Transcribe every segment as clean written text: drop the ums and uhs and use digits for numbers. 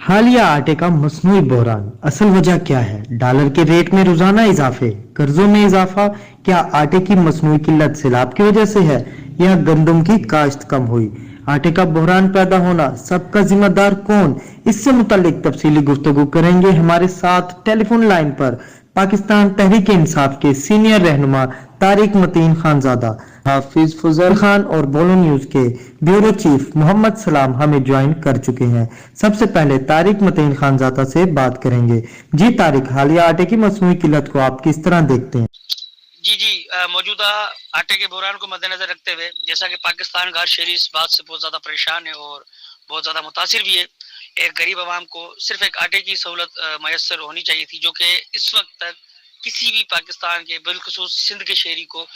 हालिया आटे का मसनूई बहरान, असल वजह क्या है? डॉलर के रेट में रोजाना इजाफे, कर्जों में इजाफा, क्या आटे की मसनूई किल्लत सैलाब की वजह से है या गंदम की काश्त कम हुई? आटे का बहरान पैदा होना सबका जिम्मेदार कौन? इससे मुतालिक तफसीली गुफ्तगू करेंगे हमारे साथ टेलीफोन लाइन पर पाकिस्तान तहरीक इंसाफ के सीनियर रहनुमा तारिक मतीन खानजादा, हाफिज फजल खान और बोलो न्यूज के ब्यूरो चीफ मोहम्मद सलाम हमें ज्वाइन कर चुके हैं। सबसे पहले तारिक मतीन खानजादा से बात करेंगे। जी तारिक, हालिया आटे की मसनूई किल्लत को आप किस तरह देखते हैं? मौजूदा आटे के बहरान को मद्देनजर रखते हुए जैसा कि पाकिस्तान का शहरी इस बात से बहुत ज़्यादा परेशान है और बहुत ज़्यादा मुतासिर भी है। एक गरीब आवाम को सिर्फ एक आटे की सहूलत मैसर होनी चाहिए थी, जो कि इस वक्त तक किसी भी पाकिस्तान के बिलखुसूस सिंध के शहरी को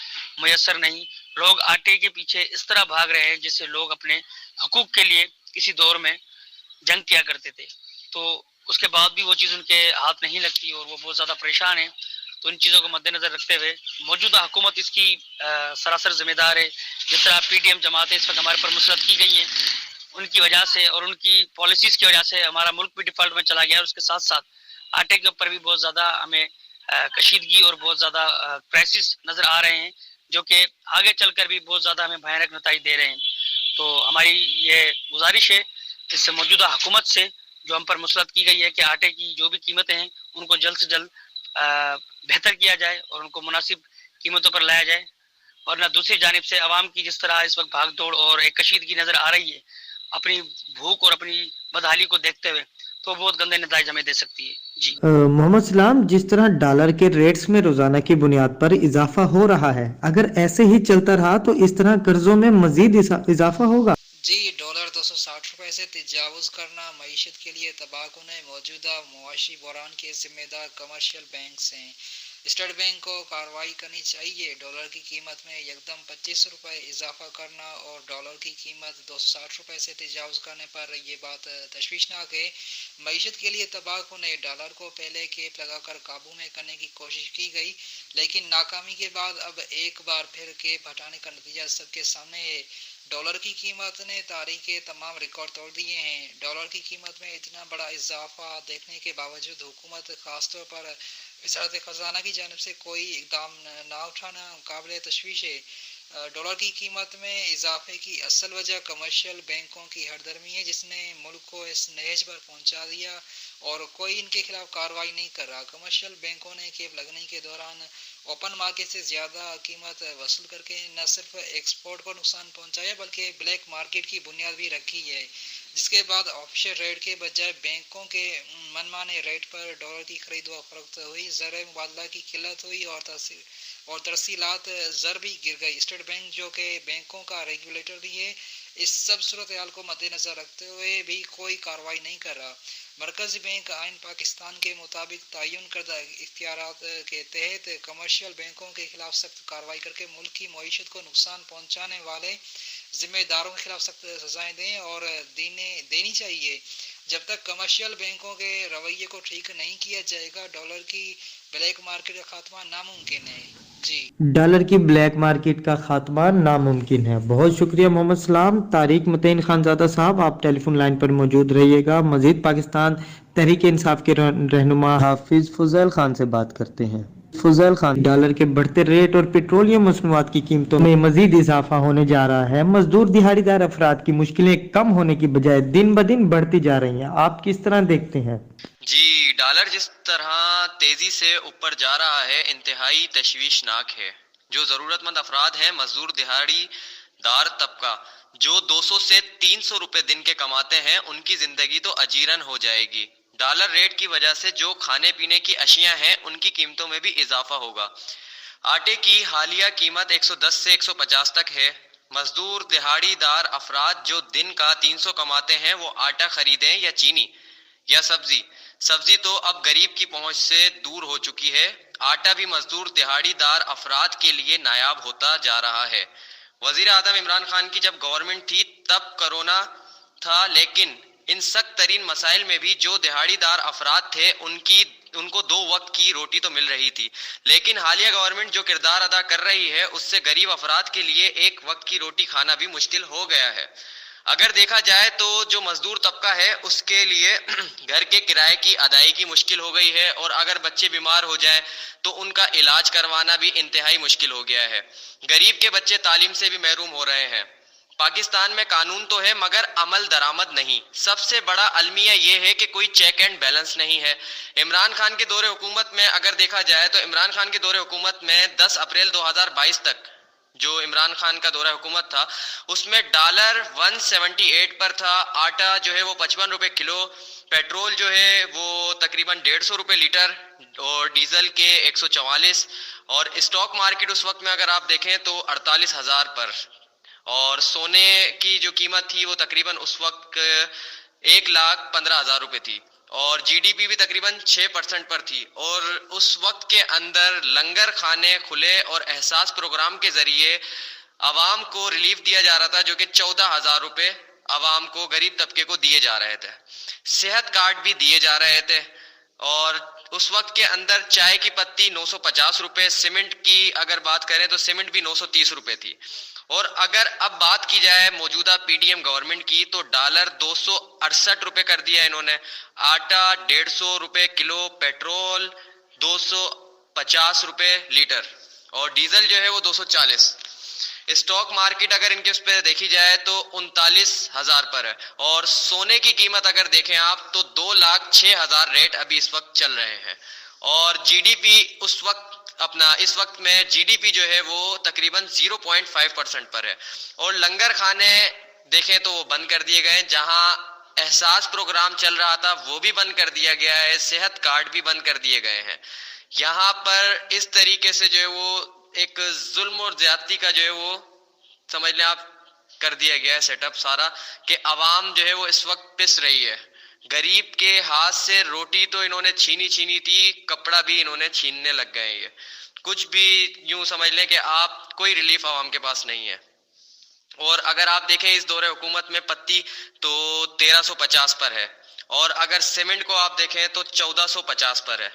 मैसर नहीं। लोग आटे के पीछे इस तरह भाग रहे हैं जैसे लोग अपने हकूक़ के लिए किसी दौर में जंग किया करते थे, तो उसके बाद भी वो चीज़ उनके हाथ नहीं लगती और वो बहुत ज़्यादा परेशान है। तो इन चीज़ों को मद्देनजर रखते हुए मौजूदा हुकूमत इसकी सरासर जिम्मेदार है। जिस तरह पीटीएम जमातें इस वक्त हमारे पर मुसलत की गई हैं, उनकी वजह से और उनकी पॉलिसीज़ की वजह से हमारा मुल्क भी डिफ़ॉल्ट में चला गया है। और उसके साथ साथ आटे के ऊपर भी बहुत ज़्यादा हमें कशीदगी और बहुत ज़्यादा क्राइसिस नज़र आ रहे हैं, जो कि आगे चलकर भी बहुत ज़्यादा हमें भयानक नतीजे दे रहे हैं। तो हमारी ये गुजारिश है इस मौजूदा हुकूमत से, जो हम पर मुसलत की गई है, कि आटे की जो भी कीमतें हैं उनको जल्द से जल्द बेहतर किया जाए और उनको मुनासिब कीमतों पर लाया जाए। और ना दूसरी जानिब से आवाम की जिस तरह इस वक्त भाग दौड़ और एक कशीदगी नज़र आ रही है, अपनी भूख और अपनी बदहाली को देखते हुए, तो बहुत गंदे नतीजे हमें दे सकती है। जी मोहम्मद सलाम, जिस तरह डॉलर के रेट्स में रोजाना की बुनियाद पर इजाफा हो रहा है, अगर ऐसे ही चलता रहा तो इस तरह कर्जों में मजीद इजाफा होगा? जी, डॉलर 260 रुपये से तजावुज़ करना मईशत के लिए तबाहकुन है। मौजूदा मुआशी बहरान के जिम्मेदार कमर्शियल बैंक हैं। स्टेट बैंक को कार्रवाई करनी चाहिए। डॉलर की कीमत में यकदम 25 रुपये इजाफा करना और डॉलर की कीमत 260 रुपये से तजावुज़ करने पर यह बात तशवीशनाक है। मईशत के लिए तबाहकुन है। डॉलर को पहले केप लगाकर काबू में करने की कोशिश की गई, लेकिन नाकामी के बाद अब एक बार फिर केप हटाने का नतीजा सबके सामने है। डॉलर की कीमत ने तारीख के तमाम रिकॉर्ड तोड़ दिए हैं। डॉलर की कीमत में इतना बड़ा इजाफा देखने के बावजूद हुकूमत खासतौर पर वजारत ख़जाना की जानिब से कोई इकदाम ना उठाना काबिल तशवीश है। डॉलर की कीमत में इजाफे की असल वजह कमर्शियल बैंकों की हरदर्मी है, जिसने मुल्क को इस नहेज पर पहुंचा दिया और कोई इनके खिलाफ कार्रवाई नहीं कर रहा। कमर्शियल बैंकों ने केप लगने के दौरान ओपन मार्केट से ज़्यादा कीमत वसूल करके न सिर्फ एक्सपोर्ट को नुकसान पहुंचाया, बल्कि ब्लैक मार्केट की बुनियाद भी रखी है, जिसके बाद ऑफशोर रेट के बजाय बैंकों के मनमाने रेट पर डॉलर की खरीद व फरोख्त हुई, ज़र मुबादला की किल्लत हुई और तरसीलात ज़र भी गिर गई। स्टेट बैंक, जो कि बैंकों का रेगुलेटर भी है, इस सब सूरत हाल को मद्देनजर रखते हुए भी कोई कार्रवाई नहीं कर रहा। मरकज़ी बैंक आइन पाकिस्तान के मुताबिक तयन करदा इख्तियारात के तहत कमर्शियल बैंकों के खिलाफ सख्त कार्रवाई करके मुल्क की मईशत को नुकसान पहुँचाने वाले जिम्मेदारों के खिलाफ सख्त सजाएं दें और देनी चाहिए। जब तक कमर्शियल बैंकों के रवैये को ठीक नहीं किया जाएगा, डॉलर की ब्लैक मार्केट का खात्मा नामुमकिन है। जी, डॉलर की ब्लैक मार्केट का खात्मा नामुमकिन है। बहुत शुक्रिया मोहम्मद सलाम। तारिक मतीन खानजादा साहब, आप टेलीफोन लाइन पर मौजूद रहिएगा। मजीद पाकिस्तान तहरीक इंसाफ के रहनुमा हाफिज फजल खान से बात करते हैं। फजल खान, डॉलर के बढ़ते रेट और पेट्रोलियम मसनूआत की कीमतों में मजीद इजाफा होने जा रहा है। मजदूर दिहाड़ीदार अफराद की मुश्किलें कम होने की बजाय दिन ब दिन बढ़ती जा रही हैं। आप किस तरह देखते हैं? जी, डॉलर जिस तरह तेजी से ऊपर जा रहा है, इंतहाई तशवीशनाक है। जो ज़रूरतमंद अफराद हैं, मजदूर दिहाड़ी दार तबका, जो 200 से 300 रुपए दिन के कमाते हैं, उनकी जिंदगी तो अजीरन हो जाएगी। डॉलर रेट की वजह से जो खाने पीने की अशियां हैं, उनकी कीमतों में भी इजाफा होगा। आटे की हालिया कीमत 110 से 150 तक है। मजदूर दिहाड़ीदार अफराद जो दिन का 300 कमाते हैं, वो आटा खरीदें या चीनी या सब्जी तो अब गरीब की पहुंच से दूर हो चुकी है। आटा भी मजदूर दिहाड़ीदार अफराद के लिए नायाब होता जा रहा है। वजीर आजम इमरान खान की जब गवर्नमेंट थी तब कोरोना था, लेकिन इन सख्त तरीन मसाइल में भी जो दिहाड़ीदार अफराद थे उनको 2 वक्त की रोटी तो मिल रही थी। लेकिन हालिया गवर्नमेंट जो किरदार अदा कर रही है, उससे गरीब अफराद के लिए 1 वक्त की रोटी खाना भी मुश्किल हो गया है। اگر دیکھا جائے تو جو مزدور طبقہ ہے اس کے لیے گھر کے کرائے کی ادائیگی مشکل ہو گئی ہے، اور اگر بچے بیمار ہو جائیں تو ان کا علاج کروانا بھی انتہائی مشکل ہو گیا ہے۔ غریب کے بچے تعلیم سے بھی محروم ہو رہے ہیں۔ پاکستان میں قانون تو ہے مگر عمل درآمد نہیں۔ سب سے بڑا المیہ یہ ہے کہ کوئی چیک اینڈ بیلنس نہیں ہے۔ عمران خان کے دور حکومت میں اگر دیکھا جائے تو عمران خان کے دور حکومت میں 10 اپریل 2022 تک جو عمران خان کا دورہ حکومت تھا اس میں ڈالر 178 پر تھا، آٹا جو ہے وہ 55 روپے کلو، پیٹرول جو ہے وہ تقریباً 150 روپے لیٹر، اور ڈیزل کے 144، اور اسٹاک مارکیٹ اس وقت میں اگر آپ دیکھیں تو 48,000 پر، اور سونے کی جو قیمت تھی وہ تقریباً اس وقت 1,15,000 روپے تھی، اور جی ڈی پی بھی تقریباً 6% پر تھی، اور اس وقت کے اندر لنگر خانے کھلے اور احساس پروگرام کے ذریعے عوام کو ریلیف دیا جا رہا تھا، جو کہ 14,000 روپے عوام کو، غریب طبقے کو دیے جا رہے تھے۔ صحت کارڈ بھی دیے جا رہے تھے، اور اس وقت کے اندر چائے کی پتی 950 روپے، سیمنٹ کی اگر بات کریں تو سیمنٹ بھی 930 روپے تھی۔ اور اگر اب بات کی جائے موجودہ پی ڈی ایم گورنمنٹ کی تو ڈالر 268 روپے کر دیا انہوں نے، آٹا 150 روپے کلو، پیٹرول 250 روپے لیٹر، اور ڈیزل جو ہے وہ 240۔ اسٹاک مارکیٹ اگر ان کے اس پہ دیکھی جائے تو 39,000 پر ہے، اور سونے کی قیمت اگر دیکھیں آپ تو 2,06,000 ریٹ ابھی اس وقت چل رہے ہیں، اور جی ڈی پی اس وقت میں جی ڈی پی جو ہے وہ تقریباً 0.5% پر ہے، اور لنگر خانے دیکھیں تو وہ بند کر دیے گئے، جہاں احساس پروگرام چل رہا تھا وہ بھی بند کر دیا گیا ہے، صحت کارڈ بھی بند کر دیے گئے ہیں۔ یہاں پر اس طریقے سے جو ہے وہ ایک ظلم اور زیادتی کا جو ہے وہ سمجھ لیں آپ کر دیا گیا ہے سیٹ اپ سارا، کہ عوام جو ہے وہ اس وقت پس رہی ہے۔ غریب کے ہاتھ سے روٹی تو انہوں نے چھینی تھی، کپڑا بھی انہوں نے چھیننے لگ گئے۔ یہ کچھ بھی یوں سمجھ لیں کہ آپ کوئی ریلیف عوام کے پاس نہیں ہے۔ اور اگر آپ دیکھیں اس دور حکومت میں پتی تو 1350 پر ہے، اور اگر سیمنٹ کو آپ دیکھیں تو 1450 پر ہے،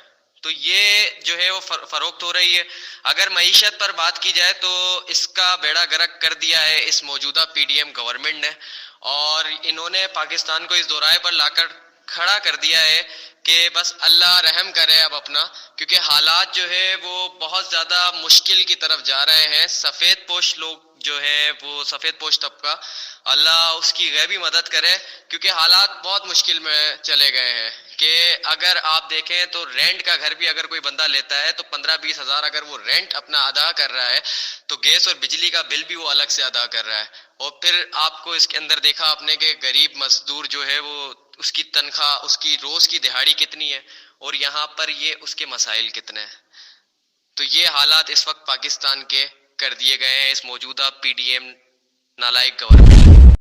تو یہ جو ہے وہ فروخت ہو رہی ہے۔ اگر معیشت پر بات کی جائے تو اس کا بیڑا غرق کر دیا ہے اس موجودہ پی ڈی ایم گورنمنٹ نے، اور انہوں نے پاکستان کو اس دورائے پر لا کر کھڑا کر دیا ہے کہ بس اللہ رحم کرے اب اپنا، کیونکہ حالات جو ہے وہ بہت زیادہ مشکل کی طرف جا رہے ہیں۔ سفید پوش لوگ جو ہے وہ سفید پوش طبقہ، اللہ اس کی غیبی مدد کرے، کیونکہ حالات بہت مشکل میں چلے گئے ہیں۔ کہ اگر آپ دیکھیں تو رینٹ کا گھر بھی اگر کوئی بندہ لیتا ہے تو 15-20 ہزار اگر وہ رینٹ اپنا ادا کر رہا ہے تو گیس اور بجلی کا بل بھی وہ الگ سے ادا کر رہا ہے، اور پھر آپ کو اس کے اندر دیکھا آپ نے کہ غریب مزدور جو ہے وہ اس کی تنخواہ، اس کی روز کی دہاڑی کتنی ہے، اور یہاں پر یہ اس کے مسائل کتنے ہیں۔ تو یہ حالات اس وقت پاکستان کے کر دیے گئے ہیں اس موجودہ پی ڈی ایم نالائق گورنمنٹ۔